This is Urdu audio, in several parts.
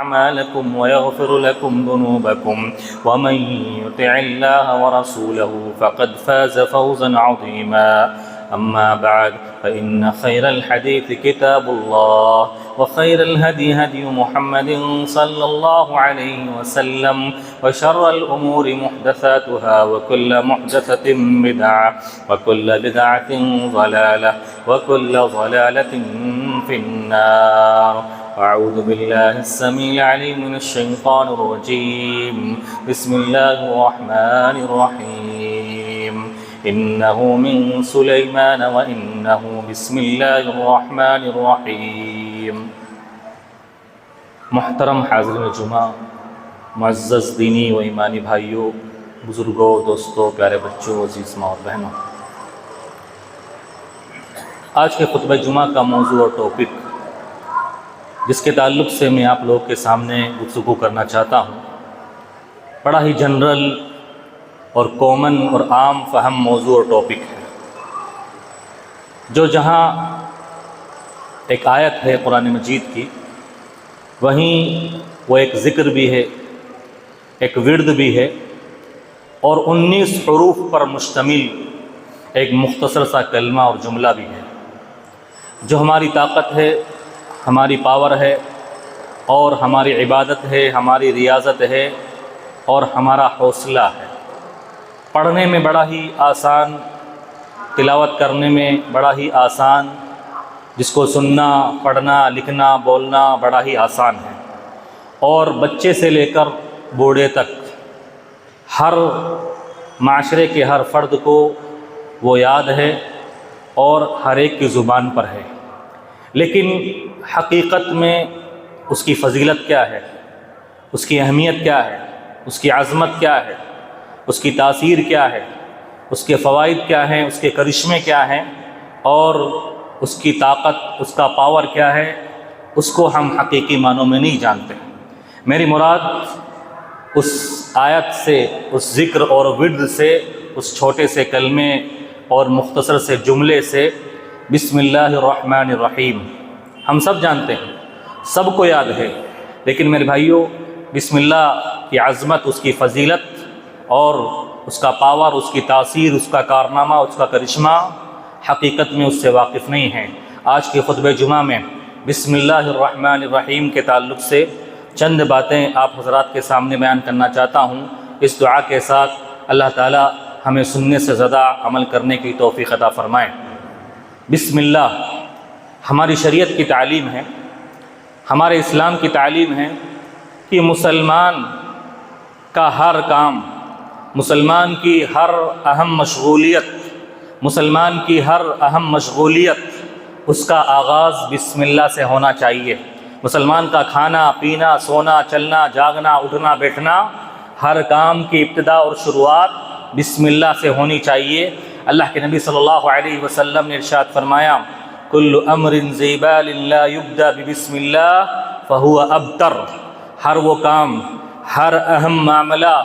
أعمالكم ويغفر لكم ذنوبكم ومن يطع الله ورسوله فقد فاز فوزا عظيما. أما بعد فإن خير الحديث كتاب الله وخير الهدي هدي محمد صلى الله عليه وسلم وشر الأمور محدثاتها وكل محدثة بدعة وكل بدعة ضلالة وكل ضلالة في النار. أعوذ بالله السميع العليم من الشيطان الرجيم. بسم الله الرحمن الرحيم. إنه من سليمان وإنه بسم الله الرحمن الرحيم. محترم حاضرین جمعہ، معزز دینی و ایمانی بھائیوں، بزرگوں، دوستوں، پیارے بچوں، عزیز ماں اور بہنوں، آج کے خطبہ جمعہ کا موضوع اور ٹاپک جس کے تعلق سے میں آپ لوگوں کے سامنے گفتگو کرنا چاہتا ہوں، بڑا ہی جنرل اور کامن اور عام فہم موضوع اور ٹاپک ہے، جو جہاں ایک آیت ہے قرآن مجید کی، وہیں وہ ایک ذکر بھی ہے، ایک ورد بھی ہے، اور 19 حروف پر مشتمل ایک مختصر سا کلمہ اور جملہ بھی ہے، جو ہماری طاقت ہے، ہماری پاور ہے، اور ہماری عبادت ہے، ہماری ریاضت ہے، اور ہمارا حوصلہ ہے۔ پڑھنے میں بڑا ہی آسان، تلاوت کرنے میں بڑا ہی آسان، جس کو سننا، پڑھنا، لکھنا، بولنا بڑا ہی آسان ہے، اور بچے سے لے کر بوڑھے تک ہر معاشرے کے ہر فرد کو وہ یاد ہے اور ہر ایک کی زبان پر ہے۔ لیکن حقیقت میں اس کی فضیلت کیا ہے، اس کی اہمیت کیا ہے، اس کی عظمت کیا ہے، اس کی تاثیر کیا ہے، اس کے فوائد کیا ہیں، اس کے کرشمے کیا ہیں، اور اس کی طاقت، اس کا پاور کیا ہے، اس کو ہم حقیقی معنوں میں نہیں جانتے۔ میری مراد اس آیت سے، اس ذکر اور ورد سے، اس چھوٹے سے کلمے اور مختصر سے جملے سے، بسم اللہ الرحمن الرحیم، ہم سب جانتے ہیں، سب کو یاد ہے، لیکن میرے بھائیوں، بسم اللہ کی عظمت، اس کی فضیلت اور اس کا پاور، اس کی تاثیر، اس کا کارنامہ، اس کا کرشمہ حقیقت میں اس سے واقف نہیں ہیں۔ آج کے خطبہ جمعہ میں بسم اللہ الرحمن الرحیم کے تعلق سے چند باتیں آپ حضرات کے سامنے بیان کرنا چاہتا ہوں، اس دعا کے ساتھ اللہ تعالی ہمیں سننے سے زیادہ عمل کرنے کی توفیق عطا فرمائے۔ بسم اللہ ہماری شریعت کی تعلیم ہے، ہمارے اسلام کی تعلیم ہے کہ مسلمان کا ہر کام، مسلمان کی ہر اہم مشغولیت، مسلمان کی ہر اہم مشغولیت، اس کا آغاز بسم اللہ سے ہونا چاہیے۔ مسلمان کا کھانا، پینا، سونا، چلنا، جاگنا، اٹھنا، بیٹھنا، ہر کام کی ابتدا اور شروعات بسم اللہ سے ہونی چاہیے۔ اللہ کے نبی صلی اللہ علیہ وسلم نے ارشاد فرمایا، کل امر ذی بال لا یبدأ ببسم اللہ فہو ابتر۔ ہر وہ کام، ہر اہم معاملہ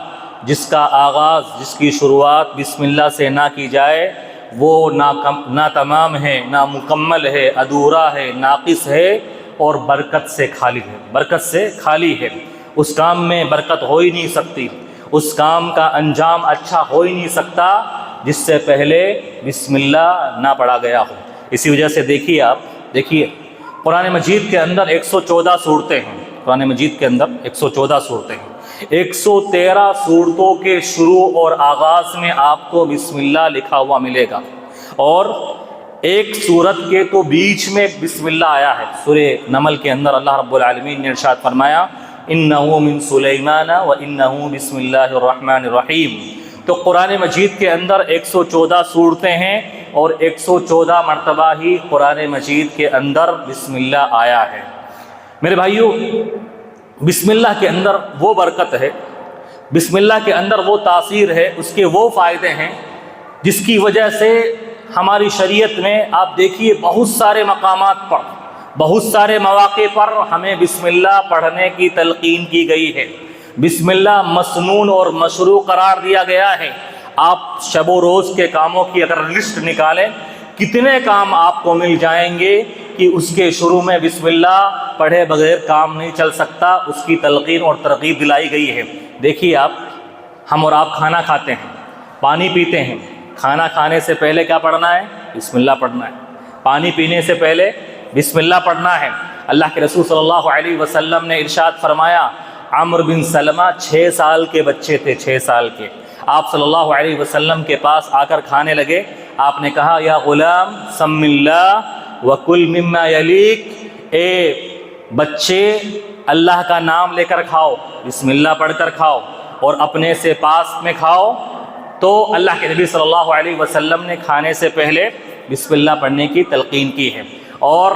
جس کا آغاز، جس کی شروعات بسم اللہ سے نہ کی جائے، وہ نہ تمام ہے، نہ مکمل ہے، ادھورا ہے، ناقص ہے، اور برکت سے خالی ہے، برکت سے خالی ہے۔ اس کام میں برکت ہو ہی نہیں سکتی، اس کام کا انجام اچھا ہو ہی نہیں سکتا جس سے پہلے بسم اللہ نہ پڑھا گیا ہو۔ اسی وجہ سے دیکھیے قرآن مجید کے اندر 114 صورتیں ہیں، قرآن مجید کے اندر 114 صورتیں ہیں، 113 صورتوں کے شروع اور آغاز میں آپ کو بسم اللہ لکھا ہوا ملے گا، اور ایک سورت کے تو بیچ میں بسم اللہ آیا ہے۔ سورہ نمل کے اندر اللہ رب العالمین نے ارشاد فرمایا، انہ من سلیمان و انہ بسم اللہ الرحمن الرحیم۔ تو قرآن مجید کے اندر 114 صورتیں ہیں، اور 114 مرتبہ ہی قرآن مجید کے اندر بسم اللہ آیا ہے۔ میرے بھائیوں، بسم اللہ کے اندر وہ برکت ہے، بسم اللہ کے اندر وہ تاثیر ہے، اس کے وہ فائدے ہیں جس کی وجہ سے ہماری شریعت میں آپ دیکھیے بہت سارے مقامات پر، بہت سارے مواقع پر ہمیں بسم اللہ پڑھنے کی تلقین کی گئی ہے۔ بسم اللہ مسنون اور مشروع قرار دیا گیا ہے۔ آپ شب و روز کے کاموں کی اگر لسٹ نکالیں، کتنے کام آپ کو مل جائیں گے کہ اس کے شروع میں بسم اللہ پڑھے بغیر کام نہیں چل سکتا، اس کی تلقین اور ترغیب دلائی گئی ہے۔ دیکھیے آپ، ہم اور آپ کھانا کھاتے ہیں، پانی پیتے ہیں، کھانا کھانے سے پہلے کیا پڑھنا ہے؟ بسم اللہ پڑھنا ہے۔ پانی پینے سے پہلے بسم اللہ پڑھنا ہے۔ اللہ کے رسول صلی اللہ علیہ وسلم نے ارشاد فرمایا، عمرو بن سلمہ 6 سال کے بچے تھے، 6 سال کے، آپ صلی اللہ علیہ وسلم کے پاس آ کر کھانے لگے۔ آپ نے کہا، یا غلام سم اللہ وکل مما یلیک، اے بچے اللہ کا نام لے کر کھاؤ، بسم اللہ پڑھ کر کھاؤ اور اپنے سے پاس میں کھاؤ۔ تو اللہ کے نبی صلی اللہ علیہ وسلم نے کھانے سے پہلے بسم اللہ پڑھنے کی تلقین کی ہے۔ اور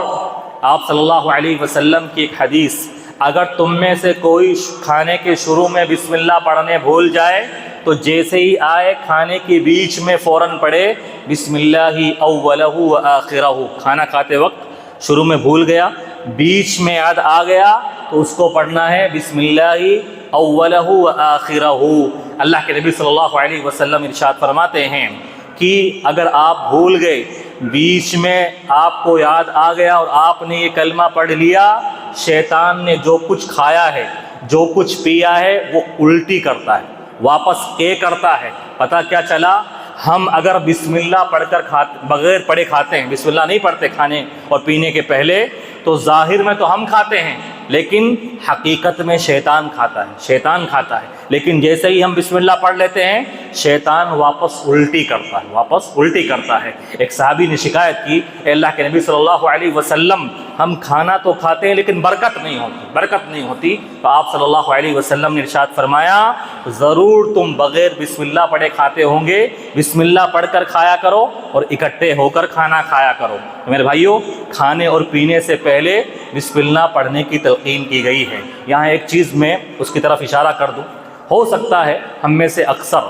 آپ صلی اللہ علیہ وسلم کی ایک حدیث، اگر تم میں سے کوئی کھانے کے شروع میں بسم اللہ پڑھنے بھول جائے تو جیسے ہی آئے کھانے کے بیچ میں فوراً پڑھے بسم اللہ اولہ و آخرہ۔ کھانا کھاتے وقت شروع میں بھول گیا، بیچ میں یاد آ گیا تو اس کو پڑھنا ہے بسم اللہ اولہ و آخرہ۔ اللہ کے نبی صلی اللہ علیہ وسلم ارشاد فرماتے ہیں کہ اگر آپ بھول گئے، بیچ میں آپ کو یاد آ گیا اور آپ نے یہ کلمہ پڑھ لیا، شیطان نے جو کچھ کھایا ہے، جو کچھ پیا ہے، وہ الٹی کرتا ہے، واپس کرتا ہے۔ پتہ کیا چلا؟ ہم اگر بسم اللہ پڑھ کر بغیر پڑھے کھاتے ہیں، بسم اللہ نہیں پڑھتے کھانے اور پینے کے پہلے، تو ظاہر میں تو ہم کھاتے ہیں لیکن حقیقت میں شیطان کھاتا ہے، شیطان کھاتا ہے۔ لیکن جیسے ہی ہم بسم اللہ پڑھ لیتے ہیں، شیطان واپس الٹی کرتا ہے، واپس الٹی کرتا ہے۔ ایک صحابی نے شکایت کی، اے اللہ کے نبی صلی اللہ علیہ وسلم، ہم کھانا تو کھاتے ہیں لیکن برکت نہیں ہوتی، برکت نہیں ہوتی۔ تو آپ صلی اللہ علیہ وسلم نے ارشاد فرمایا، ضرور تم بغیر بسم اللہ پڑھے کھاتے ہوں گے، بسم اللہ پڑھ کر کھایا کرو اور اکٹھے ہو کر کھانا کھایا کرو۔ میرے بھائیوں، کھانے اور پینے سے پہلے بسم اللہ پڑھنے کی تلقین کی گئی ہے۔ یہاں ایک چیز میں اس کی طرف اشارہ کر دوں، ہو سکتا ہے ہم میں سے اکثر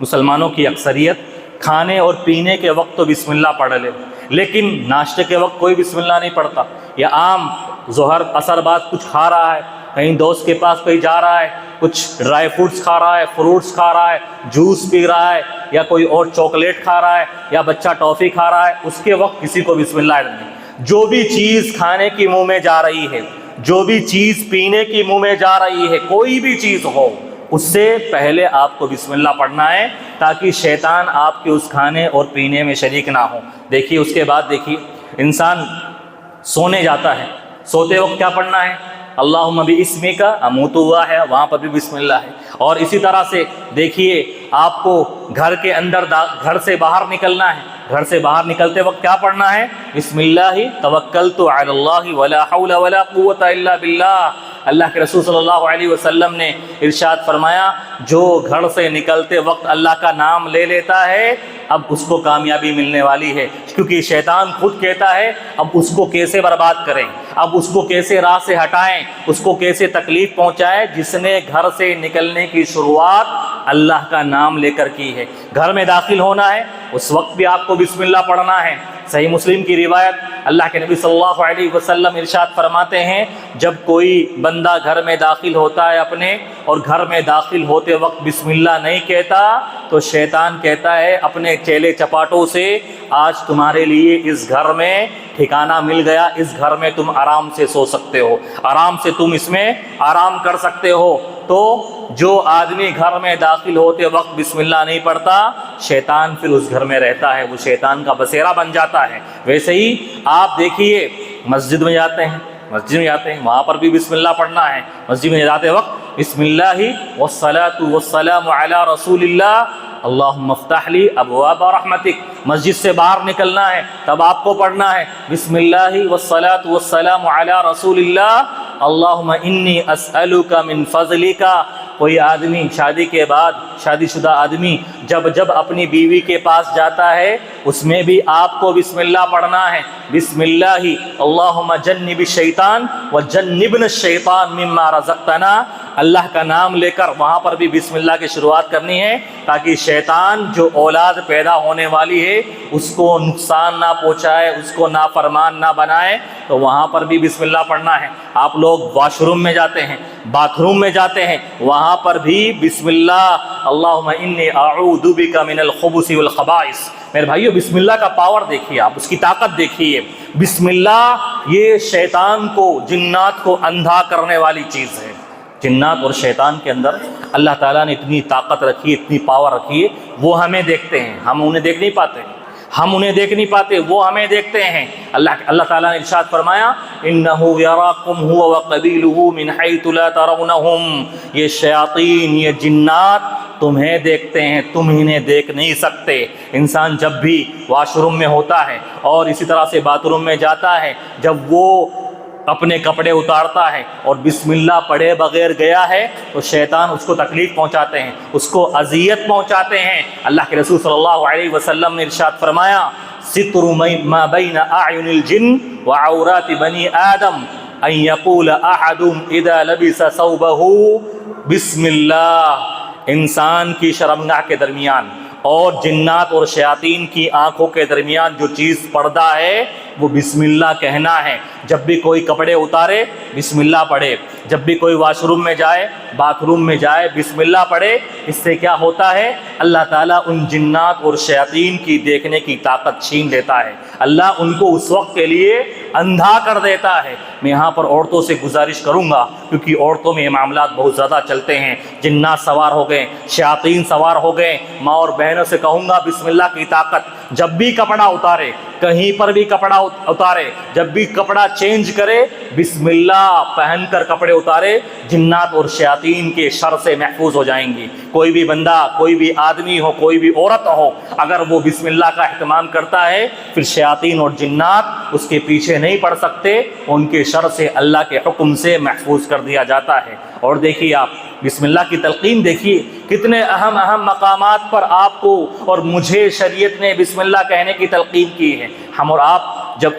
مسلمانوں کی اکثریت کھانے اور پینے کے وقت تو بسم اللہ پڑھ لے، لیکن ناشتے کے وقت کوئی بسم اللہ نہیں پڑھتا، یا عام ظہر عصر بعد کچھ کھا رہا ہے، کہیں دوست کے پاس کہیں جا رہا ہے، کچھ ڈرائی فروٹس کھا رہا ہے، فروٹس کھا رہا ہے، جوس پی رہا ہے، یا کوئی اور چاکلیٹ کھا رہا ہے، یا بچہ ٹافی کھا رہا ہے، اس کے وقت کسی کو بسم اللہ نہیں۔ جو بھی چیز کھانے کی منہ میں جا رہی ہے، جو بھی چیز پینے کی منہ میں جا رہی ہے، کوئی بھی چیز ہو، اس سے پہلے آپ کو بسم اللہ پڑھنا ہے تاکہ شیطان آپ کے اس کھانے اور پینے میں شریک نہ ہو۔ دیکھیے اس کے بعد دیکھیے، انسان سونے جاتا ہے، سوتے وقت کیا پڑھنا ہے؟ اللہم باسمک اموت ہوا ہے، وہاں پر بھی بسم اللہ ہے۔ اور اسی طرح سے دیکھیے، آپ کو گھر کے اندر گھر سے باہر نکلنا ہے، گھر سے باہر نکلتے وقت کیا پڑھنا ہے؟ بسم اللہ توکلت علی اللہ ولا حول ولا قوت الا باللہ۔ اللہ کے رسول صلی اللہ علیہ وسلم نے ارشاد فرمایا، جو گھر سے نکلتے وقت اللہ کا نام لے لیتا ہے، اب اس کو کامیابی ملنے والی ہے، کیونکہ شیطان خود کہتا ہے اب اس کو کیسے برباد کریں، اب اس کو کیسے راہ سے ہٹائیں، اس کو کیسے تکلیف پہنچائیں، جس نے گھر سے نکلنے کی شروعات اللہ کا نام لے کر کی ہے۔ گھر میں داخل ہونا ہے، اس وقت بھی آپ کو بسم اللہ پڑھنا ہے۔ صحیح مسلم کی روایت، اللہ کے نبی صلی اللہ علیہ وسلم ارشاد فرماتے ہیں، جب کوئی بندہ گھر میں داخل ہوتا ہے اپنے، اور گھر میں داخل ہوتے وقت بسم اللہ نہیں کہتا، تو شیطان کہتا ہے اپنے چیلے چپاٹوں سے، آج تمہارے لیے اس گھر میں ٹھکانہ مل گیا، اس گھر میں تم آرام سے سو سکتے ہو، آرام سے تم اس میں آرام کر سکتے ہو۔ تو جو آدمی گھر میں داخل ہوتے وقت بسم اللہ نہیں پڑھتا، شیطان پھر اس گھر میں رہتا ہے، وہ شیطان کا بسیرا بن جاتا ہے۔ ویسے ہی آپ دیکھیے، مسجد میں جاتے ہیں، وہاں پر بھی بسم اللہ پڑھنا ہے۔ مسجد میں جاتے وقت بسم اللہ والصلاۃ والسلام علی رسول اللہ اللہم افتح لی ابواب رحمتک۔ مسجد سے باہر نکلنا ہے تب آپ کو پڑھنا ہے بسم اللہ والصلاۃ والسلام علی رسول اللہ اللہم انی اسألک من فضلک۔ کوئی آدمی شادی کے بعد، شادی شدہ آدمی جب اپنی بیوی کے پاس جاتا ہے، اس میں بھی آپ کو بسم اللہ پڑھنا ہے، بسم اللہ اللہم جنب الشیطان وجنبنا الشیطان مما رزقتنا۔ اللہ کا نام لے کر وہاں پر بھی بسم اللہ کی شروعات کرنی ہے، تاکہ شیطان جو اولاد پیدا ہونے والی ہے اس کو نقصان نہ پہنچائے، اس کو نافرمان نہ بنائے، تو وہاں پر بھی بسم اللہ پڑھنا ہے۔ آپ لوگ واش روم میں جاتے ہیں، باتھ روم میں جاتے ہیں، وہاں پر بھی بسم اللہ اللہم انی اعوذ بک من الخبث والخبائث۔ میرے بھائیو بسم اللہ کا پاور دیکھیے، آپ اس کی طاقت دیکھیے۔ بسم اللہ یہ شیطان کو، جنات کو اندھا کرنے والی چیز ہے۔ جنات اور شیطان کے اندر اللہ تعالیٰ نے اتنی طاقت رکھی ہے، اتنی پاور رکھی ہے، وہ ہمیں دیکھتے ہیں، ہم انہیں دیکھ نہیں پاتے، ہم انہیں دیکھ نہیں پاتے، وہ ہمیں دیکھتے ہیں۔ اللہ تعالیٰ نے ارشاد فرمایا انہ یراکم هو وقبیلہ من حیث لا ترونہم، یہ شیاطین، یہ جنات تمہیں دیکھتے ہیں، تم انہیں دیکھ نہیں سکتے۔ انسان جب بھی واش روم میں ہوتا ہے اور اسی طرح سے باتھ روم میں جاتا ہے، جب وہ اپنے کپڑے اتارتا ہے اور بسم اللہ پڑھے بغیر گیا ہے تو شیطان اس کو تکلیف پہنچاتے ہیں، اس کو اذیت پہنچاتے ہیں۔ اللہ کے رسول صلی اللہ علیہ وسلم نے ارشاد فرمایا ستر ما بین اعین الجن وعورات بنی آدم ان یقول احد اذا لبس ثوبہ بسم اللہ، انسان کی شرمگاہ کے درمیان اور جنات اور شیاطین کی آنکھوں کے درمیان جو چیز پردہ ہے وہ بسم اللہ کہنا ہے۔ جب بھی کوئی کپڑے اتارے بسم اللہ پڑھے، جب بھی کوئی واش روم میں جائے، باتھ روم میں جائے، بسم اللہ پڑھے۔ اس سے کیا ہوتا ہے؟ اللہ تعالیٰ ان جنات اور شیاطین کی دیکھنے کی طاقت چھین لیتا ہے، اللہ ان کو اس وقت کے لیے اندھا کر دیتا ہے۔ میں یہاں پر عورتوں سے گزارش کروں گا کیونکہ عورتوں میں یہ معاملات بہت زیادہ چلتے ہیں، جنات سوار ہو گئے، شیاطین سوار ہو گئے۔ ماں اور بہنوں سے کہوں گا بسم اللہ کی طاقت، جب بھی کپڑا اتارے، کہیں پر بھی کپڑا اتارے، جب بھی کپڑا چینج کرے بسم اللہ پہن کر کپڑے اتارے، جنات اور شیاطین کے شر سے محفوظ ہو جائیں گی۔ کوئی بھی بندہ، کوئی بھی آدمی ہو، کوئی بھی عورت ہو، اگر وہ بسم اللہ کا اہتمام کرتا ہے پھر شیاطین اور جنات اس کے پیچھے نہیں پڑ سکتے، ان کے شر سے اللہ کے حکم سے محفوظ کر دیا جاتا ہے۔ اور دیکھیے آپ بسم اللہ کی تلقین دیکھیے، کتنے اہم مقامات پر آپ کو اور مجھے شریعت نے بسم اللہ کہنے کی تلقین کی ہے۔ ہم اور آپ جب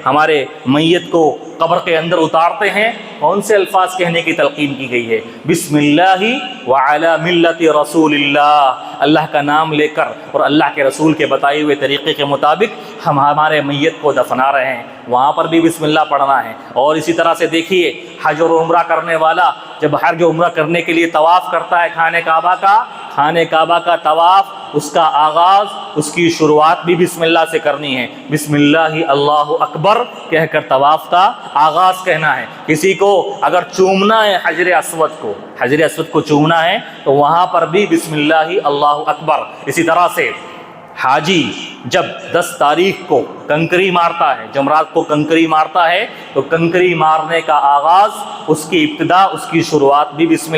ہمارے میت کو قبر کے اندر اتارتے ہیں کون سے الفاظ کہنے کی تلقین کی گئی ہے؟ بسم اللہ وعلی ملت رسول اللہ، اللہ کا نام لے کر اور اللہ کے رسول کے بتائے ہوئے طریقے کے مطابق ہم ہمارے میت کو دفنا رہے ہیں، وہاں پر بھی بسم اللہ پڑھنا ہے۔ اور اسی طرح سے دیکھیے حج اور عمرہ کرنے والا جب حج و عمرہ کرنے کے لیے طواف کرتا ہے خانہ کعبہ کا طواف، اس کا آغاز، اس کی شروعات بھی بسم اللہ سے کرنی ہے۔ بسم اللہ اللہ اکبر کہہ کر طواف کا آغاز کہنا ہے۔ کسی کو اگر چومنا ہے حجر اسود کو چومنا ہے تو وہاں پر بھی بسم اللہ اللہ اکبر۔ اسی طرح سے حاجی جب 10 تاریخ کو کنکری مارتا ہے، جمرات کو کنکری مارتا ہے تو کنکری مارنے کا آغاز، اس کی ابتدا، اس کی شروعات بھی بسم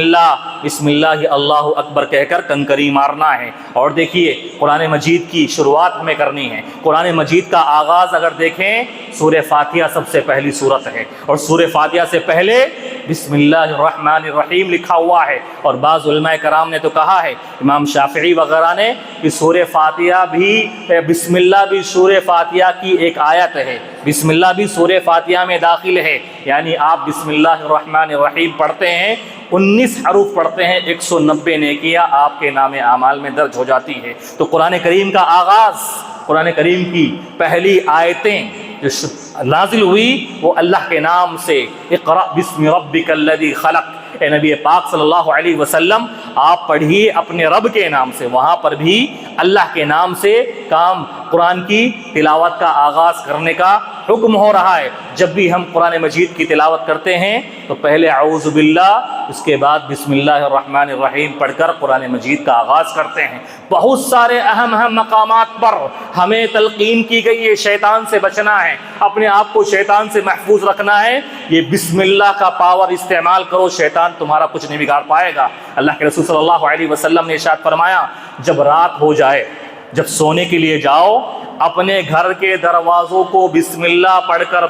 اللہ اللہ اکبر کہہ کر کنکری مارنا ہے۔ اور دیکھیے قرآن مجید کی شروعات ہمیں کرنی ہے۔ قرآن مجید کا آغاز اگر دیکھیں سورہ فاتحہ سب سے پہلی سورت ہے، اور سورہ فاتحہ سے پہلے بسم اللہ الرحمن الرحیم لکھا ہوا ہے۔ اور بعض علماء کرام نے تو کہا ہے، امام شافعی وغیرہ نے، کہ سورہ فاتحہ بھی، بسم اللہ بھی سورہ فاتحہ کی ایک آیت ہے، بسم اللہ بھی سورہ فاتحہ میں داخل ہے۔ یعنی آپ بسم اللہ الرحمن الرحیم پڑھتے ہیں، 19 حروف پڑھتے ہیں، 190 نیکیاں آپ کے نام اعمال میں درج ہو جاتی ہے۔ تو قرآن کریم کا آغاز، قرآن کریم کی پہلی آیتیں جو نازل ہوئی وہ اللہ کے نام سے، اقرأ بسم ربک الذی خلق۔ اے نبی پاک صلی اللہ علیہ وسلم آپ پڑھیے اپنے رب کے نام سے، وہاں پر بھی اللہ کے نام سے کام، قرآن کی تلاوت کا آغاز کرنے کا حکم ہو رہا ہے۔ جب بھی ہم قرآن مجید کی تلاوت کرتے ہیں تو پہلے اعوذ باللہ، اس کے بعد بسم اللہ الرحمن الرحیم پڑھ کر قرآن مجید کا آغاز کرتے ہیں۔ بہت سارے اہم مقامات پر ہمیں تلقین کی گئی ہے شیطان سے بچنا ہے، اپنے آپ کو شیطان سے محفوظ رکھنا ہے۔ یہ بسم اللہ کا پاور استعمال کرو، شیطان تمہارا کچھ نہیں بگاڑ پائے گا۔ اللہ کے رسول صلی اللہ علیہ وسلم نے ارشاد فرمایا، جب رات ہو جائے، جب سونے کے لیے جاؤ، اپنے گھر کے دروازوں کو بسم اللہ پڑھ کر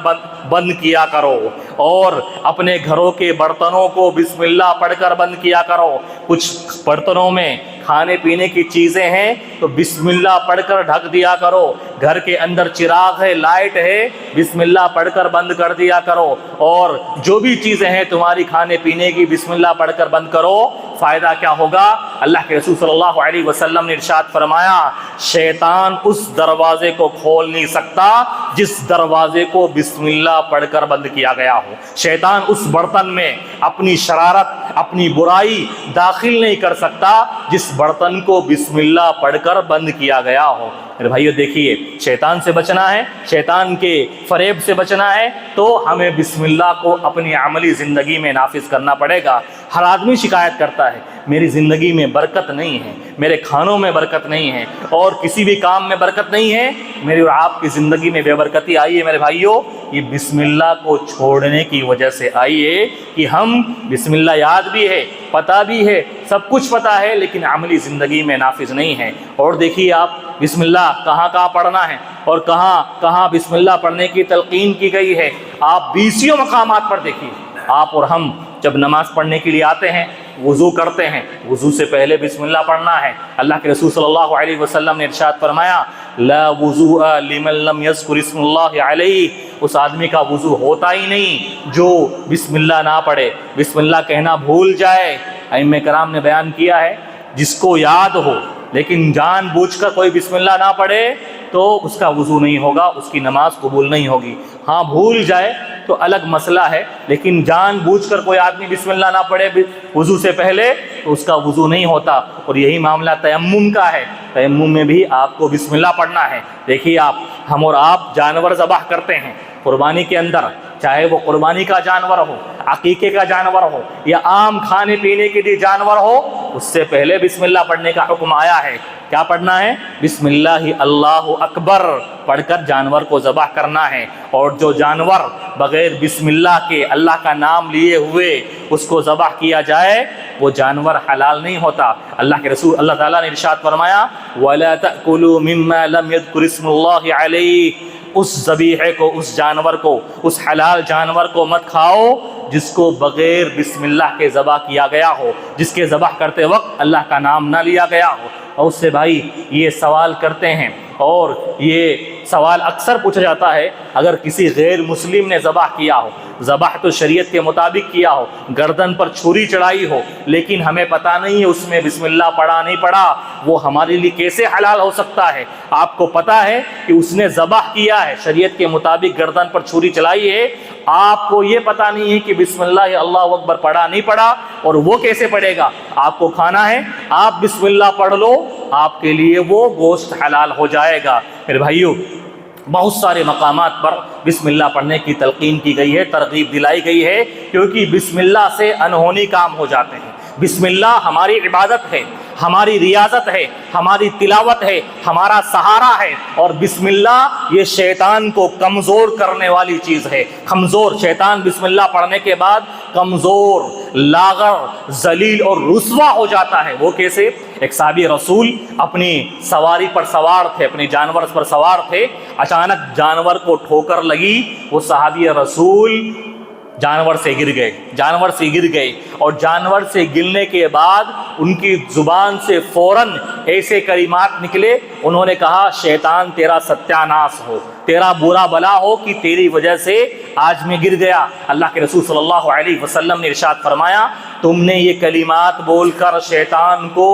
بند کیا کرو، اور اپنے گھروں کے برتنوں کو بسم اللہ پڑھ کر بند کیا کرو۔ کچھ برتنوں میں کھانے پینے کی چیزیں ہیں تو بسم اللہ پڑھ کر ڈھک دیا کرو۔ گھر کے اندر چراغ ہے، لائٹ ہے، بسم اللہ پڑھ کر بند کر دیا کرو۔ اور جو بھی چیزیں ہیں تمہاری کھانے پینے کی، بسم اللہ پڑھ کر بند کرو۔ فائدہ کیا ہوگا؟ اللہ کے رسول صلی اللہ علیہ وسلم نے ارشاد فرمایا، شیطان اس دروازے کو کھول نہیں سکتا جس دروازے کو بسم اللہ پڑھ کر بند کیا گیا ہو۔ شیطان اس برتن میں اپنی شرارت، اپنی برائی داخل نہیں کر سکتا جس برتن کو بسم اللہ پڑھ کر بند کیا گیا ہو۔ میرے بھائیو دیکھیے، شیطان سے بچنا ہے، شیطان کے فریب سے بچنا ہے تو ہمیں بسم اللہ کو اپنی عملی زندگی میں نافذ کرنا پڑے گا۔ ہر آدمی شکایت کرتا ہے میری زندگی میں برکت نہیں ہے، میرے کھانوں میں برکت نہیں ہے، اور کسی بھی کام میں برکت نہیں ہے، میری اور آپ کی زندگی میں بے برکتی آئی ہے۔ میرے بھائیو، یہ بسم اللہ کو چھوڑنے کی وجہ سے آئی ہے کہ ہم بسم اللہ یاد بھی ہے، پتہ بھی ہے، سب کچھ پتہ ہے، لیکن عملی زندگی میں نافذ نہیں ہے۔ اور دیکھیے آپ، بسم اللہ کہاں کہاں پڑھنا ہے اور کہاں کہاں بسم اللہ پڑھنے کی تلقین کی گئی ہے، آپ 20 مقامات پر دیکھیے۔ آپ اور ہم جب نماز پڑھنے کے لیے آتے ہیں، وضو کرتے ہیں، وضو سے پہلے بسم اللہ پڑھنا ہے۔ اللہ کے رسول صلی اللہ علیہ وسلم نے ارشاد فرمایا، لا وضوء لمن لم یذکر اسم اللہ علیہ، اس آدمی کا وضو ہوتا ہی نہیں جو بسم اللہ نہ پڑھے، بسم اللہ کہنا بھول جائے۔ ائمہ کرام نے بیان کیا ہے، جس کو یاد ہو لیکن جان بوجھ کر کوئی بسم اللہ نہ پڑھے تو اس کا وضو نہیں ہوگا، اس کی نماز قبول نہیں ہوگی۔ ہاں بھول جائے تو الگ مسئلہ ہے، لیکن جان بوجھ کر کوئی آدمی بسم اللہ نہ پڑھے وضو سے پہلے تو اس کا وضو نہیں ہوتا۔ اور یہی معاملہ تیمم کا ہے، تیمم میں بھی آپ کو بسم اللہ پڑھنا ہے۔ دیکھیے آپ، ہم اور آپ جانور ذبح کرتے ہیں قربانی کے اندر، چاہے وہ قربانی کا جانور ہو، عقیقے کا جانور ہو یا عام کھانے پینے کے لیے جانور ہو، اس سے پہلے بسم اللہ پڑھنے کا حکم آیا ہے۔ کیا پڑھنا ہے؟ بسم اللہ اللہ اکبر پڑھ کر جانور کو ذبح کرنا ہے۔ اور جو جانور بغیر بسم اللہ کے، اللہ کا نام لیے ہوئے اس کو ذبح کیا جائے، وہ جانور حلال نہیں ہوتا۔ اللہ کے رسول اللہ تعالیٰ نے ارشاد فرمایا، وَلَا تَأْكُلُوا مِمَّا لَمْ يَذْكُرِ اسْمُ اللَّهِ عَلَيْهِ، اس ذبیحے کو، اس جانور کو، اس حلال جانور کو مت کھاؤ جس کو بغیر بسم اللہ کے ذبح کیا گیا ہو، جس کے ذبح کرتے وقت اللہ کا نام نہ لیا گیا ہو۔ اور اس سے بھائی یہ سوال کرتے ہیں، اور یہ سوال اکثر پوچھا جاتا ہے، اگر کسی غیر مسلم نے ذبح کیا ہو، ذبح تو شریعت کے مطابق کیا ہو، گردن پر چھری چڑھائی ہو، لیکن ہمیں پتہ نہیں ہے اس میں بسم اللہ پڑھا نہیں پڑھا، وہ ہمارے لیے کیسے حلال ہو سکتا ہے؟ آپ کو پتہ ہے کہ اس نے ذبح کیا ہے، شریعت کے مطابق گردن پر چھری چلائی ہے، آپ کو یہ پتہ نہیں ہے کہ بسم اللہ اللہ اکبر پڑھا نہیں پڑھا، اور وہ کیسے پڑھے گا؟ آپ کو کھانا ہے، آپ بسم اللہ پڑھ لو، آپ کے لیے وہ گوشت حلال ہو جائے گا۔ میرے بھائیو، بہت سارے مقامات پر بسم اللہ پڑھنے کی تلقین کی گئی ہے، ترغیب دلائی گئی ہے، کیونکہ بسم اللہ سے انہونی کام ہو جاتے ہیں۔ بسم اللہ ہماری عبادت ہے، ہماری ریاضت ہے، ہماری تلاوت ہے، ہمارا سہارا ہے، اور بسم اللہ یہ شیطان کو کمزور کرنے والی چیز ہے۔ کمزور شیطان بسم اللہ پڑھنے کے بعد کمزور، لاغر، ذلیل اور رسوا ہو جاتا ہے۔ وہ کیسے؟ ایک صحابی رسول اپنی سواری پر سوار تھے، اپنے جانور پر سوار تھے، اچانک جانور کو ٹھوکر لگی، وہ صحابی رسول جانور سے گر گئے، اور جانور سے گرنے کے بعد ان کی زبان سے فوراً ایسے کلمات نکلے، انہوں نے کہا، شیطان تیرا ستیہ ناس ہو، تیرا برا بلا ہو کہ تیری وجہ سے آج میں گر گیا۔ اللہ کے رسول صلی اللہ علیہ وسلم نے ارشاد فرمایا، تم نے یہ کلمات بول کر شیطان کو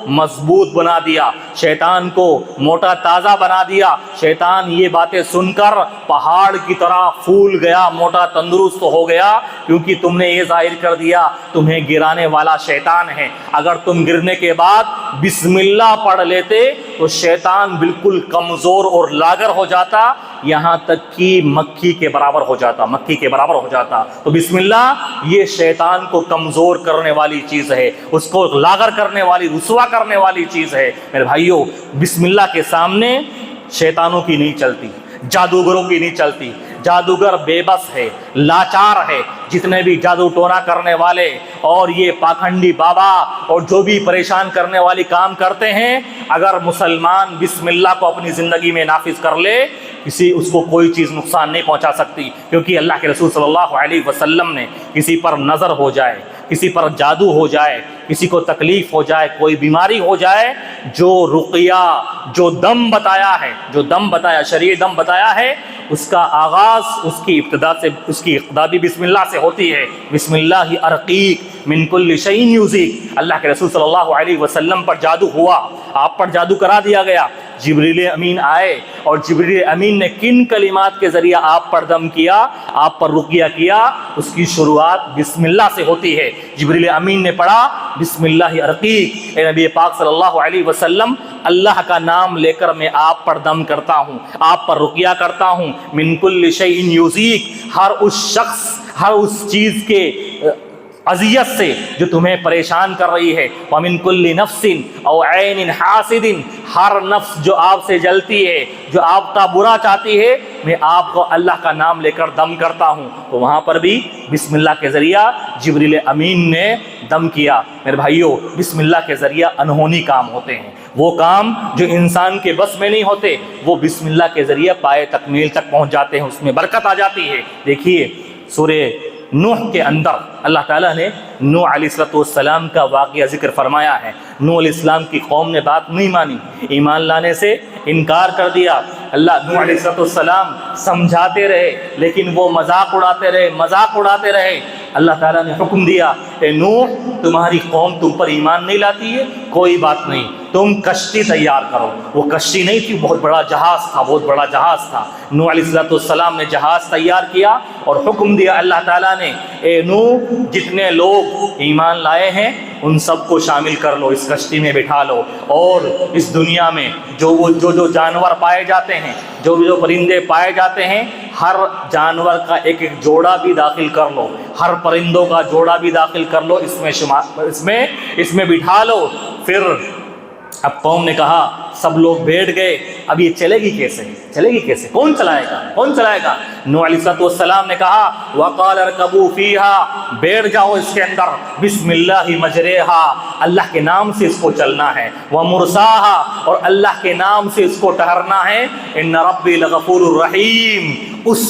مضبوط بنا دیا، شیطان کو موٹا تازہ بنا دیا، شیطان یہ باتیں سن کر پہاڑ کی طرح پھول گیا، موٹا تندرست ہو گیا، کیونکہ تم نے یہ ظاہر کر دیا تمہیں گرانے والا شیطان ہے۔ اگر تم گرنے کے بعد بسم اللہ پڑھ لیتے تو شیطان بالکل کمزور اور لاغر ہو جاتا، یہاں تک کہ مکھی کے برابر ہو جاتا۔ تو بسم اللہ یہ شیطان کو کمزور کرنے والی چیز ہے، اس کو لاغر کرنے والی، رسوا کرنے والی چیز ہے۔ میرے بھائیو، بسم اللہ کے سامنے شیطانوں کی نہیں چلتی، جادوگروں کی نہیں چلتی۔ جادوگر بے بس ہے، لاچار ہے۔ جتنے بھی جادو ٹونا کرنے والے اور یہ پاکھنڈی بابا اور جو بھی پریشان کرنے والی کام کرتے ہیں، اگر مسلمان بسم اللہ کو اپنی زندگی میں نافذ کر لے، اس کو کوئی چیز نقصان نہیں پہنچا سکتی، کیونکہ اللہ کے رسول صلی اللہ علیہ وسلم نے کسی پر نظر ہو جائے، کسی پر جادو ہو جائے، کسی کو تکلیف ہو جائے، کوئی بیماری ہو جائے، جو رقیہ، جو دم بتایا شرعی دم بتایا ہے، اس کا آغاز، اس کی ابتدا بھی بسم اللہ سے ہوتی ہے۔ بسم اللہ ارقیک من کل شیء یؤذیک۔ اللہ کے رسول صلی اللہ علیہ وسلم پر جادو ہوا، آپ پر جادو کرا دیا گیا، جبریل امین آئے اور جبریل امین نے کن کلمات کے ذریعے آپ پر دم کیا، آپ پر رقیہ کیا، اس کی شروعات بسم اللہ سے ہوتی ہے۔ جبریل امین نے پڑھا بسم اللہ ارقیک، اے نبی پاک صلی اللہ علیہ وسلم اللہ کا نام لے کر میں آپ پر دم کرتا ہوں، آپ پر رقیہ کرتا ہوں، من کل شیء یؤذیک، ہر اس شخص، ہر اس چیز کے اذیت سے جو تمہیں پریشان کر رہی ہے، وَمِن كُلِّ نَفْسٍ أَوْ عَيْنٍ حَاسِدٍ، ہر نفس جو آپ سے جلتی ہے، جو آپ کا برا چاہتی ہے، میں آپ کو اللہ کا نام لے کر دم کرتا ہوں۔ تو وہاں پر بھی بسم اللہ کے ذریعہ جبریل امین نے دم کیا۔ میرے بھائیوں، بسم اللہ کے ذریعہ انہونی کام ہوتے ہیں، وہ کام جو انسان کے بس میں نہیں ہوتے، وہ بسم اللہ کے ذریعہ پائے تکمیل تک پہنچ جاتے ہیں، اس میں برکت آ جاتی ہے۔ دیکھیے سورہ نوح کے اندر اللہ تعالیٰ نے نوح علیہ السلام کا واقعہ ذکر فرمایا ہے۔ نوح علیہ السلام کی قوم نے بات نہیں مانی، ایمان لانے سے انکار کر دیا۔ اللہ نوح علیہ السلام سمجھاتے رہے لیکن وہ مذاق اڑاتے رہے۔ اللہ تعالیٰ نے حکم دیا، اے نوح تمہاری قوم تم پر ایمان نہیں لاتی ہے، کوئی بات نہیں، تم کشتی تیار کرو۔ وہ کشتی نہیں تھی، بہت بڑا جہاز تھا، نوح علیہ السلام نے جہاز تیار کیا اور حکم دیا اللہ تعالیٰ نے، اے نوح جتنے لوگ ایمان لائے ہیں ان سب کو شامل کر لو، اس کشتی میں بٹھا لو، اور اس دنیا میں جو جانور پائے جاتے ہیں، جو پرندے پائے جاتے ہیں، ہر جانور کا ایک ایک جوڑا بھی داخل کر لو، ہر پرندوں کا جوڑا بھی داخل کر لو، اس میں بٹھا لو۔ پھر اب قوم نے کہا، سب لوگ بیٹھ گئے، اب یہ چلے گی کیسے، کون چلائے گا؟ نوح علیہ السلام نے کہا، وَقَالَ ارْكَبُوا فِيهَا، بیٹھ جاؤ اس کے اندر، بسم اللہ مجریہا، اللہ کے نام سے اس کو چلنا ہے، وَمُرْسَاهَا، اور اللہ کے نام سے اس کو ٹہرنا ہے، اِنَّ رَبِّي لَغَفُورٌ رَحِيمٌ۔ اس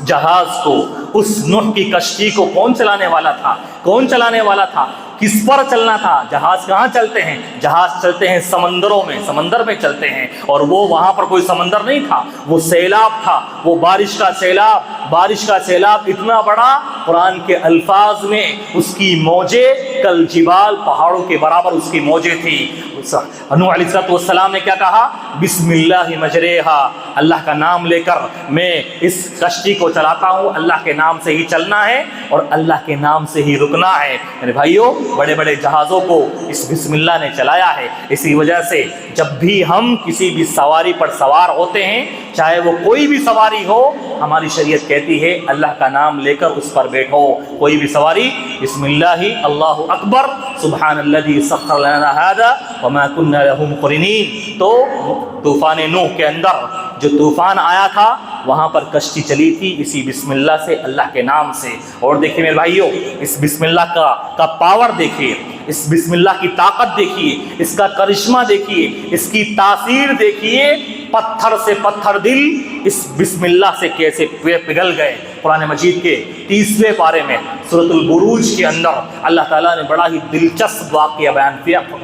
جہاز کو، اس نوح کی کشتی کو کون چلانے والا تھا؟ کس پر چلنا تھا؟ جہاز کہاں چلتے ہیں؟ جہاز چلتے ہیں سمندروں میں، سمندر میں چلتے ہیں، اور وہ وہاں پر کوئی سمندر نہیں تھا، وہ سیلاب تھا، وہ بارش کا سیلاب اتنا بڑا، قرآن کے الفاظ میں اس کی موجیں کل جبال، پہاڑوں کے برابر اس کی موجیں تھی۔ نوح علیہ السلام نے کیا کہا؟ بسم اللہ مجریہا، اللہ کا نام لے کر میں اس کشتی کو چلاتا ہوں، اللہ کے نام سے ہی چلنا ہے اور اللہ کے نام سے ہی رکنا ہے۔ میرے بھائیوں، بڑے بڑے جہازوں کو اس بسم اللہ نے چلایا ہے۔ اسی وجہ سے جب بھی ہم کسی بھی سواری پر سوار ہوتے ہیں، چاہے وہ کوئی بھی سواری ہو، ہماری شریعت کہتی ہے اللہ کا نام لے کر اس پر بیٹھو۔ کوئی بھی سواری بسم اللہ اللہ اکبر سبحان الذی سخر لنا ھذا وما كنا له مقرنین۔ تو طوفان نوح کے اندر جو طوفان آیا تھا، وہاں پر کشتی چلی تھی اسی بسم اللہ سے، اللہ کے نام سے۔ اور دیکھیے میرے بھائیوں، اس بسم اللہ کا پاور دیکھیے، اس بسم اللہ کی طاقت دیکھیے، اس کا کرشمہ دیکھیے، اس کی تاثیر دیکھیے۔ پتھر سے پتھر دل اس بسم اللہ سے کیسے پگھل گئے۔ قرآن مجید کے 30ویں پارے میں سورۃ البروج کے اندر اللہ تعالیٰ نے بڑا ہی دلچسپ واقعہ بیان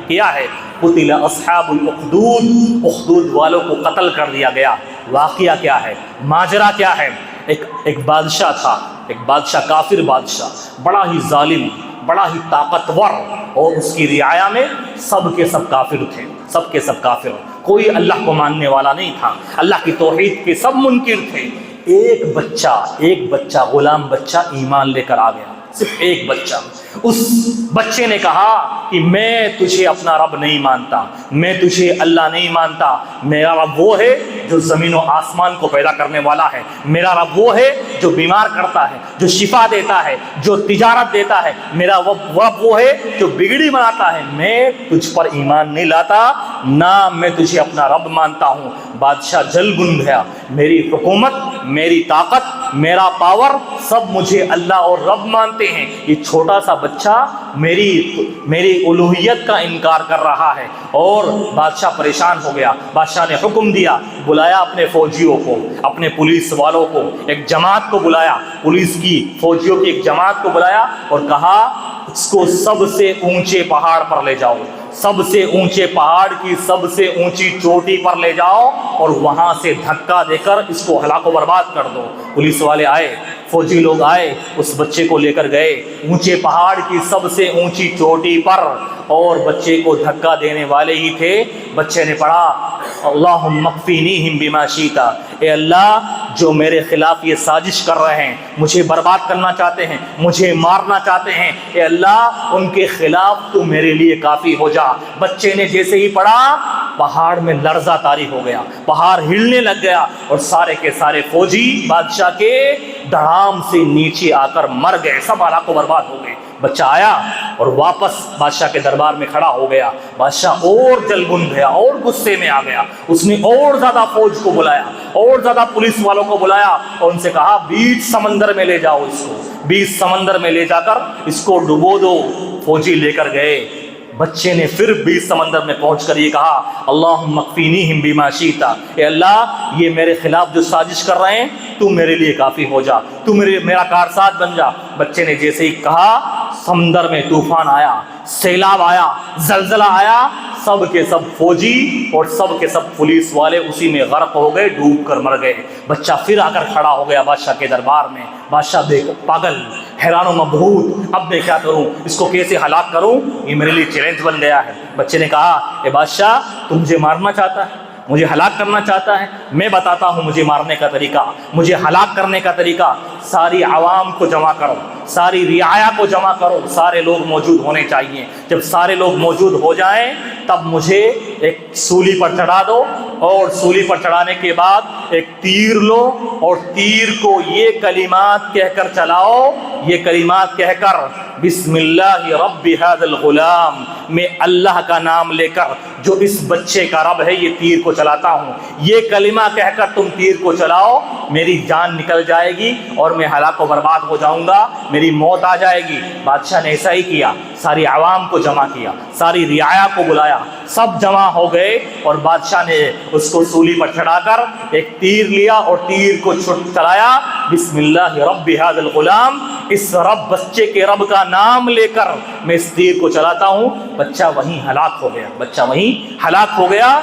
کیا ہے۔ قتل اصحاب الاخدود، اخدود والوں کو قتل کر دیا گیا۔ واقعہ کیا ہے؟ ماجرا کیا ہے؟ ایک بادشاہ تھا، ایک بادشاہ، کافر بادشاہ، بڑا ہی ظالم، بڑا ہی طاقتور، اور اس کی رعایا میں سب کے سب کافر تھے، سب کے سب کافر، کوئی اللہ کو ماننے والا نہیں تھا، اللہ کی توحید کے سب منکر تھے۔ ایک بچہ غلام بچہ ایمان لے کر آ گیا، صرف ایک بچہ۔ اس بچے نے کہا کہ میں تجھے اپنا رب نہیں مانتا، میں تجھے اللہ نہیں مانتا، میرا رب وہ ہے جو زمین و آسمان کو پیدا کرنے والا ہے، میرا رب وہ ہے جو بیمار کرتا ہے، جو شفا دیتا ہے، جو تجارت دیتا ہے، میرا رب وہ ہے جو بگڑی بناتا ہے، میں تجھ پر ایمان نہیں لاتا، نہ میں تجھے اپنا رب مانتا ہوں۔ بادشاہ جل گن گیا، میری حکومت، میری طاقت، میرا پاور سب مجھے اللہ اور رب مانتے ہیں، یہ چھوٹا سا بچہ میری الوہیت کا انکار کر رہا ہے۔ اور بادشاہ پریشان ہو گیا۔ بادشاہ نے حکم دیا، بلایا اپنے فوجیوں کو، اپنے پولیس والوں کو، ایک جماعت کو بلایا، پولیس کی، فوجیوں کی ایک جماعت کو بلایا اور کہا اس کو سب سے اونچے پہاڑ پر لے جاؤ، سب سے اونچے پہاڑ کی سب سے اونچی چوٹی پر لے جاؤ اور وہاں سے دھکا دے کر اس کو ہلاک و برباد کر دو۔ پولیس والے آئے، فوجی لوگ آئے, اس بچے کو لے کر گئے اونچے پہاڑ کی سب سے اونچی چوٹی پر, اور بچے کو دھکا دینے والے ہی تھے. بچے نے پڑھا اللہم اکفینیہم بما شئت, اے اللہ جو میرے خلاف یہ سازش کر رہے ہیں, مجھے برباد کرنا چاہتے ہیں, مجھے مارنا چاہتے ہیں, اے اللہ ان کے خلاف تو میرے لیے کافی ہو جا. بچے نے جیسے ہی پڑھا پہاڑ میں لرزہ طاری ہو گیا, پہاڑ ہلنے لگ گیا, اور سارے کے سارے فوجی بادشاہ کے دھڑام سے نیچے آ کر مر گئے, سب ہلاک و برباد ہو گئے. بچہ آیا اور واپس بادشاہ کے دربار میں کھڑا ہو گیا. بادشاہ اور جلگن گیا اور غصے میں آ گیا. اس نے اور زیادہ فوج کو بلایا, اور زیادہ پولیس والوں کو بلایا, اور ان سے کہا بیچ سمندر میں لے جاؤ اس کو, بیچ سمندر میں لے جا کر اس کو ڈبو دو. فوجی لے کر گئے. بچے نے پھر بیچ سمندر میں پہنچ کر یہ کہا اللہم اکفینیہم بما شئت, اے اللہ یہ میرے خلاف جو سازش کر رہے ہیں تو میرے لیے کافی ہو جا, تو میرا کارساز بن جا. بچے نے جیسے ہی کہا سمندر میں طوفان آیا, سیلاب آیا, زلزلہ آیا, سب کے سب فوجی اور سب کے سب پولیس والے اسی میں غرق ہو گئے, ڈوب کر مر گئے. بچہ پھر آ کر کھڑا ہو گیا بادشاہ کے دربار میں. بادشاہ پاگل, حیران و مبہوت, اب میں کیا کروں, اس کو کیسے ہلاک کروں, یہ میرے لیے چیلنج بن گیا ہے. بچے نے کہا اے بادشاہ تو مجھے مارنا چاہتا ہے, مجھے ہلاک کرنا چاہتا ہے, میں بتاتا ہوں مجھے مارنے کا طریقہ, مجھے ہلاک کرنے کا طریقہ. ساری عوام کو جمع کرو, ساری رعایا کو جمع کرو, سارے لوگ موجود ہونے چاہیے. جب سارے لوگ موجود ہو جائیں تب مجھے ایک سولی پر چڑھا دو, اور سولی پر چڑھانے کے بعد ایک تیر لو, اور تیر کو یہ کلمات کہہ کر چلاؤ, یہ کلمات کہہ کر بسم اللہ رب ھذا الغلام, میں اللہ کا نام لے کر جو اس بچے کا رب ہے یہ تیر کو چلاتا ہوں, یہ کلمہ کہہ کر تم تیر کو چلاؤ, میری جان نکل جائے گی اور میں ہلاک و برباد ہو جاؤں گا, میری موت آ جائے گی. بادشاہ نے ایسا ہی کیا, ساری عوام کو جمع کیا, ساری رعایا کو بلایا, سب جمع ہو گئے, اور بادشاہ نے اس کو سولی پر چڑھا کر ایک تیر لیا اور تیر کو چلایا بسم اللہ رب ھذا الغلام, اس رب بچے کے رب کا نام لے کر میں اس تیر کو چلاتا ہوں. بچہ وہیں ہلاک ہو گیا, بچہ وہیں ہلاک ہو گیا.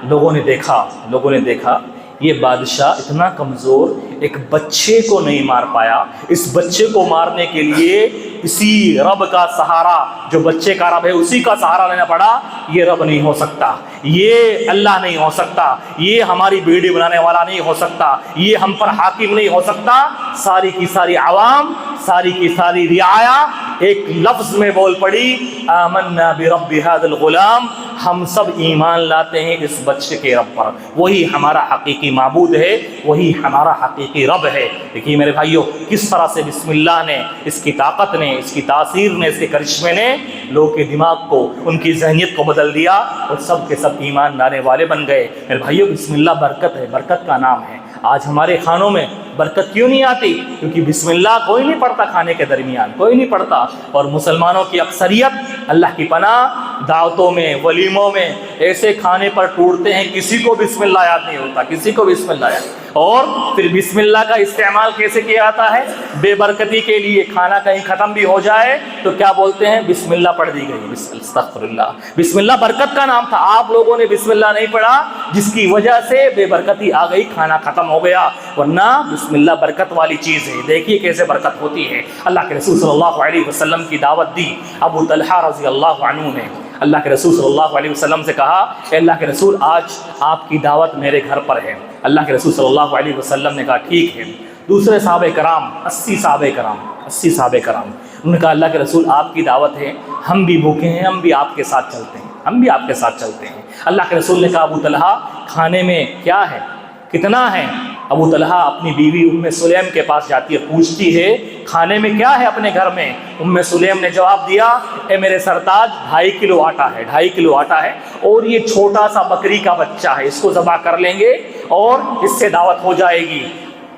لوگوں نے دیکھا یہ بادشاہ اتنا کمزور, ایک بچے کو نہیں مار پایا, اس بچے کو مارنے کے لیے اسی رب کا سہارا, جو بچے کا رب ہے اسی کا سہارا لینا پڑا. یہ رب نہیں ہو سکتا, یہ اللہ نہیں ہو سکتا, یہ ہماری بیڑی بنانے والا نہیں ہو سکتا, یہ ہم پر حاکم نہیں ہو سکتا. ساری کی ساری عوام, ساری کی ساری رعایا ایک لفظ میں بول پڑی آمنا برب ھذا الغلام, ہم سب ایمان لاتے ہیں اس بچے کے رب پر, وہی ہمارا حقیقی معبود ہے, وہی ہمارا حقیقی رب ہے. دیکھیے میرے بھائیوں کس طرح سے بسم اللہ نے, اس کی طاقت نے, اس کی تاثیر نے, اس کے کرشمے نے لوگوں کے دماغ کو, ان کی ذہنیت کو بدل دیا, اور سب کے سب ایمان لانے والے بن گئے. میرے بھائیوں بسم اللہ برکت ہے, برکت کا نام ہے. آج ہمارے کھانوں میں برکت کیوں نہیں آتی؟ کیونکہ بسم اللہ کوئی نہیں پڑھتا, کھانے کے درمیان کوئی نہیں پڑھتا. اور مسلمانوں کی اکثریت اللہ کی پناہ دعوتوں میں, ولیموں میں ایسے کھانے پر ٹوٹتے ہیں کسی کو بسم اللہ یاد نہیں ہوتا, کسی کو بسم اللہ یاد. اور پھر بسم اللہ کا استعمال کیسے کیا جاتا ہے؟ بے برکتی کے لیے. کھانا کہیں ختم بھی ہو جائے تو کیا بولتے ہیں؟ بسم اللہ پڑھ دی گئی, استغفر اللہ. بسم اللہ برکت کا نام تھا, آپ لوگوں نے بسم اللہ نہیں پڑھا جس کی وجہ سے بے برکتی آ گئی, کھانا ختم ہو گیا. ورنہ بسم اللہ برکت والی چیز ہے. دیکھیے کیسے برکت ہوتی ہے. اللہ کے رسول صلی اللہ علیہ وسلم کی دعوت دی ابو طلحہ رضی اللہ عنہ نے. اللہ کے رسول صلی اللہ علیہ وسلم سے کہا اے اللہ کے رسول آج آپ کی دعوت میرے گھر پر ہے. اللہ کے رسول صلی اللہ علیہ وسلم نے کہا ٹھیک ہے. دوسرے صحابہ کرام 80 صحابہ کرام انہوں نے کہا اللہ کے رسول آپ کی دعوت ہے, ہم بھی بھوکے ہیں, ہم بھی آپ کے ساتھ چلتے ہیں. اللہ کے رسول نے کہا ابو طلحہ کھانے میں کیا ہے, کتنا ہے؟ ابو طلحہ اپنی بیوی ام سلیم کے پاس جاتی ہے, پوچھتی ہے کھانے میں کیا ہے اپنے گھر میں؟ ام سلیم نے جواب دیا اے میرے سرتاج 2.5 کلو آٹا ہے, اور یہ چھوٹا سا بکری کا بچہ ہے, اس کو ذبح کر لیں گے اور اس سے دعوت ہو جائے گی.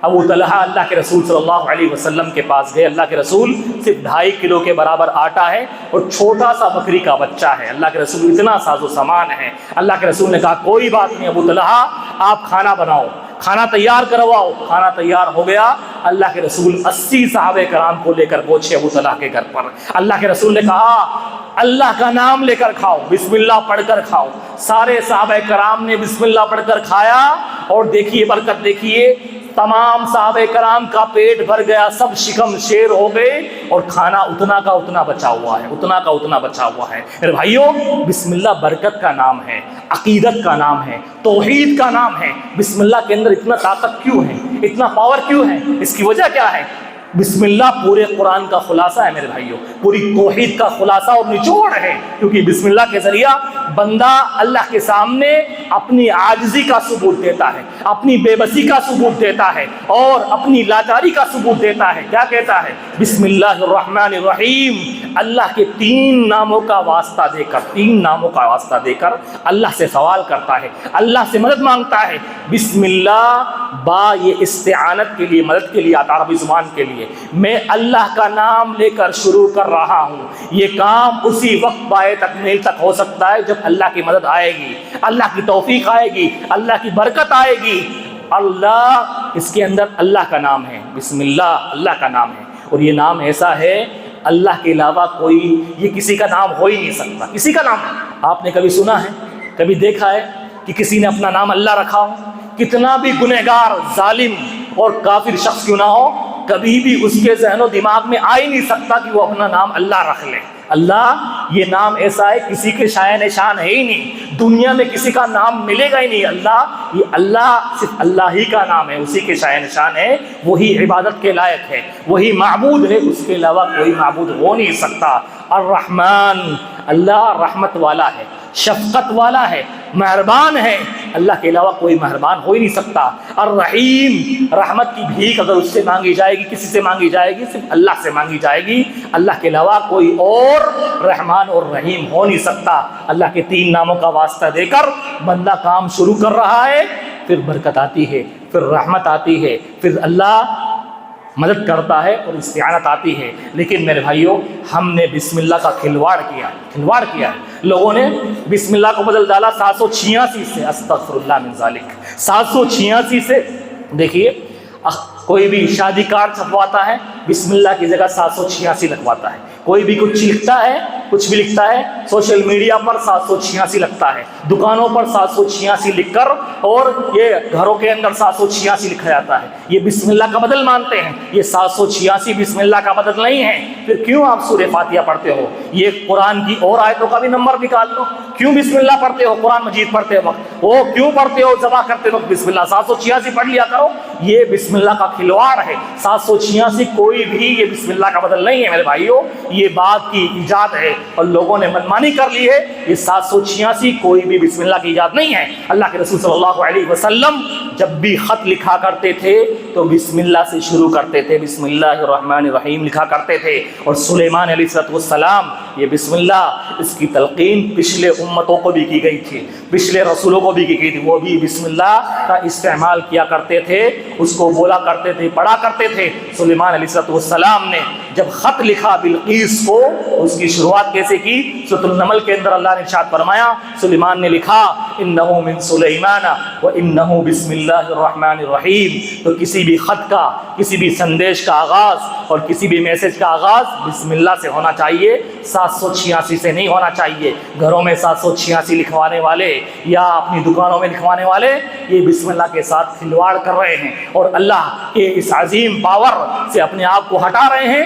ابو طلحہ اللہ کے رسول صلی اللہ علیہ وسلم کے پاس گئے. اللہ کے رسول صرف 2.5 کلو کے برابر آٹا ہے اور چھوٹا سا بکری کا بچہ ہے. اللہ کے رسول اتنا ساز و سامان ہے. اللہ کے رسول نے کہا کوئی بات نہیں ابو طلحہ, آپ کھانا بناؤ, کھانا تیار کرواؤ. کھانا تیار ہو گیا. اللہ کے رسول 80 صحابہ کرام کو لے کر پہنچے ابو طلحہ کے گھر پر. اللہ کے رسول نے کہا اللہ کا نام لے کر کھاؤ, بسم اللہ پڑھ کر کھاؤ. سارے صحابہ کرام نے بسم اللہ پڑھ کر کھایا, اور دیکھیے برکت, دیکھیے تمام صحابہ کرام کا پیٹ بھر گیا، سب شکم شیر ہو گئے اور کھانا اتنا کا اتنا بچا ہوا ہے، اتنا کا اتنا بچا ہوا ہے۔ میرے بھائیوں، بسم اللہ برکت کا نام ہے، عقیدت کا نام ہے، توحید کا نام ہے۔ بسم اللہ کے اندر اتنا طاقت کیوں ہے، اتنا پاور کیوں ہے؟ اس کی وجہ کیا ہے؟ بسم اللہ پورے قرآن کا خلاصہ ہے میرے بھائیوں، پوری توحید کا خلاصہ اور نچوڑ ہے، کیونکہ بسم اللہ کے ذریعہ بندہ اللہ کے سامنے اپنی عاجزی کا ثبوت دیتا ہے، اپنی بے بسی کا ثبوت دیتا ہے اور اپنی لاچاری کا ثبوت دیتا ہے۔ کیا کہتا ہے؟ بسم اللہ الرحمن الرحیم، اللہ کے 3 ناموں کا واسطہ دے کر، 3 ناموں کا واسطہ دے کر اللہ سے سوال کرتا ہے، اللہ سے مدد مانگتا ہے۔ بسم اللہ با یہ استعانت کے لیے، مدد کے لیے آتا، عربی زبان کے لیے میں اللہ کا نام لے کر شروع کر رہا ہوں۔ یہ کام اسی وقت پائے تکمیل تک ہو سکتا ہے جب اللہ کی مدد آئے گی، اللہ کی توفیق آئے گی، اللہ کی برکت آئے گی۔ اللہ، اس کے اندر اللہ کا نام ہے، بسم اللہ اللہ کا نام ہے، اور یہ نام ایسا ہے اللہ کے علاوہ کوئی یہ کسی کا نام ہو ہی نہیں سکتا، کسی کا نام ہے۔ آپ نے کبھی سنا ہے، کبھی دیکھا ہے کہ کسی نے اپنا نام اللہ رکھا ہو؟ کتنا بھی گنہگار، ظالم اور کافر شخص کیوں نہ ہو، کبھی بھی اس کے ذہن و دماغ میں آ ہی نہیں سکتا کہ وہ اپنا نام اللہ رکھ لے۔ اللہ یہ نام ایسا ہے کسی کے شائع نشان ہے ہی نہیں، دنیا میں کسی کا نام ملے گا ہی نہیں۔ اللہ، یہ اللہ صرف اللہ ہی کا نام ہے، اسی کے شائع نشان ہے، وہی عبادت کے لائق ہے، وہی معبود ہے، اس کے علاوہ کوئی معبود ہو نہیں سکتا۔ الرحمن، اللہ رحمت والا ہے، شفقت والا ہے، مہربان ہے، اللہ کے علاوہ کوئی مہربان ہو ہی نہیں سکتا۔ الرحیم، رحمت کی بھیک اگر اس سے مانگی جائے گی، کسی سے مانگی جائے گی، صرف اللہ سے مانگی جائے گی، اللہ کے علاوہ کوئی اور رحمان اور رحیم ہو نہیں سکتا۔ اللہ کے 3 ناموں کا واسطہ دے کر بندہ کام شروع کر رہا ہے، پھر برکت آتی ہے، پھر رحمت آتی ہے، پھر اللہ مدد کرتا ہے اور استعانت آتی ہے۔ لیکن میرے بھائیوں، ہم نے بسم اللہ کا کھلواڑ کیا ہے۔ لوگوں نے بسم اللہ کو بدل ڈالا 786 سے، استغفر اللہ من ذالک، 786 سے۔ دیکھیے، کوئی بھی شادی کارڈ چھپواتا ہے، بسم اللہ کی جگہ 786 لگواتا ہے۔ کوئی بھی کچھ لکھتا ہے، کچھ بھی لکھتا ہے، سوشل میڈیا پر 786 لگتا ہے، دکانوں پر 786 لکھ کر، اور یہ گھروں کے اندر 786 لکھا جاتا ہے۔ یہ بسم اللہ کا بدل مانتے ہیں۔ یہ 786 بسم اللہ کا بدل نہیں ہے۔ پھر کیوں آپ سورہ فاتحہ پڑھتے ہو؟ یہ قرآن کی اور آیتوں کا بھی نمبر نکال لو۔ کیوں بسم اللہ پڑھتے ہو قرآن مجید پڑھتے وقت؟ وہ کیوں پڑھتے ہو ذبح کرتے وقت بسم اللہ؟ 786 پڑھ لیا کرو۔ یہ بسم اللہ کا کھلواڑ ہے۔ 786 کوئی بھی یہ بسم اللہ کا بدل نہیں ہے میرے بھائیوں، یہ بات کی ایجاد ہے اور لوگوں نے منمانی کر لی ہے۔ یہ 786 کوئی بھی بسم اللہ کی ایجاد نہیں ہے۔ اللہ کے رسول صلی اللہ علیہ وسلم جب بھی خط لکھا کرتے تھے تو بسم اللہ سے شروع کرتے تھے، بسم اللہ الرحمن الرحیم لکھا کرتے تھے۔ اور سلیمان علیہ السلام، یہ بسم اللہ، اس کی تلقین پچھلے امتوں کو بھی کی گئی تھی، پچھلے رسولوں کو بھی کی گئی تھی، وہ بھی بسم اللہ کا استعمال کیا کرتے تھے، اس کو بولا کرتے تھے، پڑھا کرتے تھے۔ سلیمان علیہ السلام نے جب خط لکھا بلقیس کو، اس کی شروعات کیسے کی؟ سورۃ النمل کے اندر اللہ نے ارشاد فرمایا، سلیمان نے لکھا انہ من سلیمان وانہ بسم اللہ الرحمن الرحیم۔ تو کسی بھی خط کا، کسی بھی سندیش کا آغاز اور کسی بھی میسج کا آغاز بسم اللہ سے ہونا چاہیے، 786 سے نہیں ہونا چاہیے۔ گھروں میں 786 لکھوانے والے یا اپنی دکانوں میں لکھوانے والے یہ بسم اللہ کے ساتھ کھلواڑ کر رہے ہیں اور اللہ کے اس عظیم پاور سے اپنے آپ کو ہٹا رہے ہیں۔